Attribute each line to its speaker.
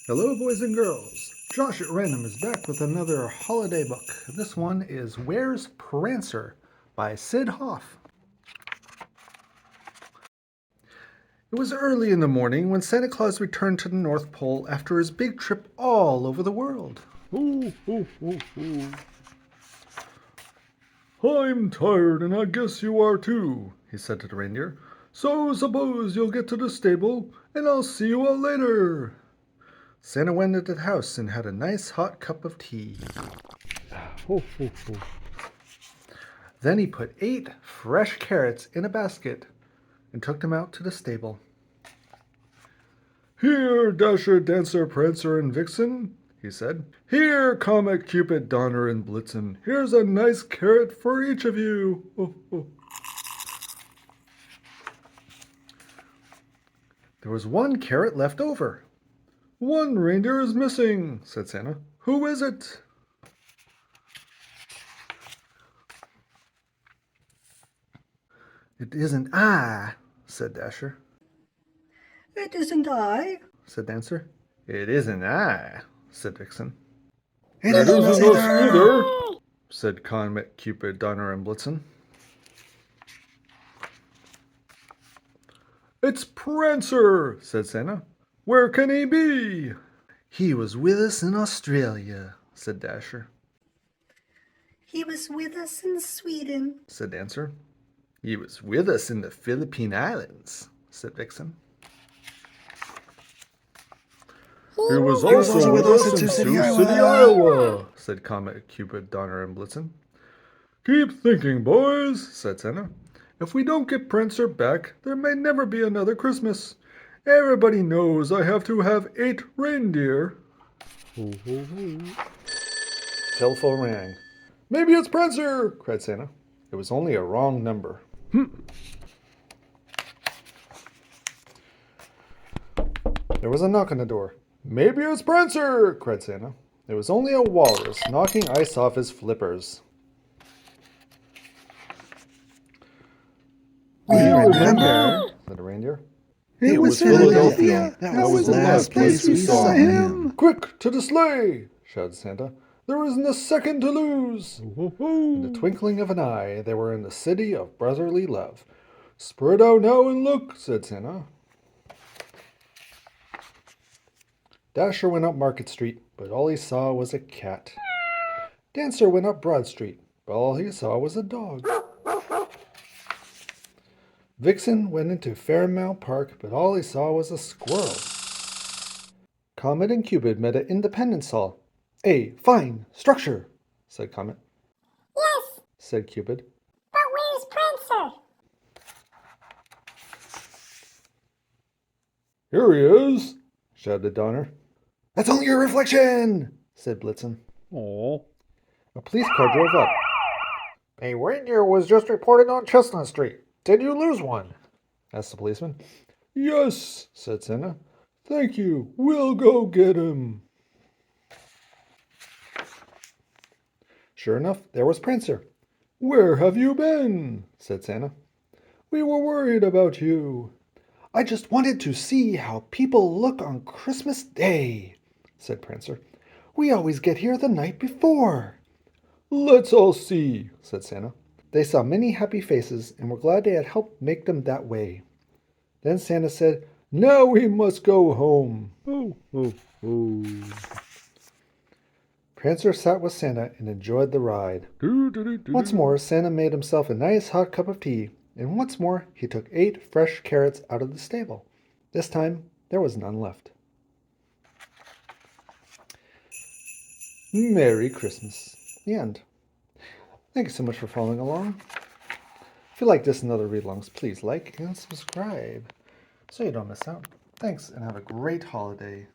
Speaker 1: Hello, boys and girls. Josh at Random is back with another holiday book. This one is Where's Prancer by Syd Hoff. It was early in the morning when Santa Claus returned to the North Pole after his big trip all over the world.
Speaker 2: I'm tired, and I guess you are too,
Speaker 1: he said to the reindeer.
Speaker 2: So suppose you'll get to the stable, and I'll see you all later.
Speaker 1: Santa went into the house and had a nice hot cup of tea. Then he put 8 fresh carrots in a basket and took them out to the stable.
Speaker 2: Here, Dasher, Dancer, Prancer, and Vixen, he said. Here, Comet, Cupid, Donner, and Blitzen. Here's a nice carrot for each of you.
Speaker 1: There was 1 carrot left over.
Speaker 2: One reindeer is missing, said Santa. Who is it?
Speaker 1: It isn't I, said Dasher.
Speaker 3: It isn't I,
Speaker 1: said Dancer. It isn't I, said Vixen.
Speaker 2: It isn't us either, said Comet, Cupid, Donner, and Blitzen. It's Prancer, said Santa. Where can he be?
Speaker 1: He was with us in Australia, said Dasher.
Speaker 3: He was with us in Sweden,
Speaker 1: said Dancer. He was with us in the Philippine Islands, said Vixen.
Speaker 2: He was also with us in Sioux City, Iowa, said Comet, Cupid, Donner, and Blitzen. Keep thinking, boys, said Santa. If we don't get Prancer back, there may never be another Christmas. Everybody knows I have to have 8 reindeer.
Speaker 1: Telephone rang.
Speaker 2: Maybe it's Prancer,
Speaker 1: cried Santa. It was only a wrong number. There was a knock on the door.
Speaker 2: Maybe it's Prancer,
Speaker 1: cried Santa. It was only a walrus knocking ice off his flippers.
Speaker 2: We remember,
Speaker 1: said the reindeer.
Speaker 2: It was Philadelphia. That was the last place we saw him. Quick, to the sleigh, shouted Santa. There isn't a second to lose.
Speaker 1: In the twinkling of an eye, they were in the city of brotherly love.
Speaker 2: Spread out now and look, said Santa.
Speaker 1: Dasher went up Market Street, but all he saw was a cat. Dancer went up Broad Street, but all he saw was a dog. Vixen went into Fairmount Park, but all he saw was a squirrel. Comet and Cupid met at Independence Hall. A fine structure, said Comet.
Speaker 4: Yes,
Speaker 1: said Cupid.
Speaker 4: but where's Prancer?
Speaker 2: Here he is,
Speaker 1: shouted Donner. That's only your reflection, said Blitzen.
Speaker 2: Oh.
Speaker 1: A police car drove up. A reindeer was just reported on Chestnut Street. Did you lose one? asked the policeman.
Speaker 2: Yes, said Santa. Thank you. We'll go get him.
Speaker 1: Sure enough, there was Prancer.
Speaker 2: Where have you been?
Speaker 1: said Santa.
Speaker 2: We were worried about you.
Speaker 1: I just wanted to see how people look on Christmas Day, said Prancer. We always get here the night before.
Speaker 2: Let's all see,
Speaker 1: said Santa. They saw many happy faces and were glad they had helped make them that way. Then Santa said,
Speaker 2: Now we must go home.
Speaker 1: Prancer sat with Santa and enjoyed the ride. Once more, Santa made himself a nice hot cup of tea, and once more he took 8 fresh carrots out of the stable. This time, there was none left. Merry Christmas. The end. Thank you so much for following along. If you like this and other read-alongs, please like and subscribe so you don't miss out. Thanks, and have a great holiday.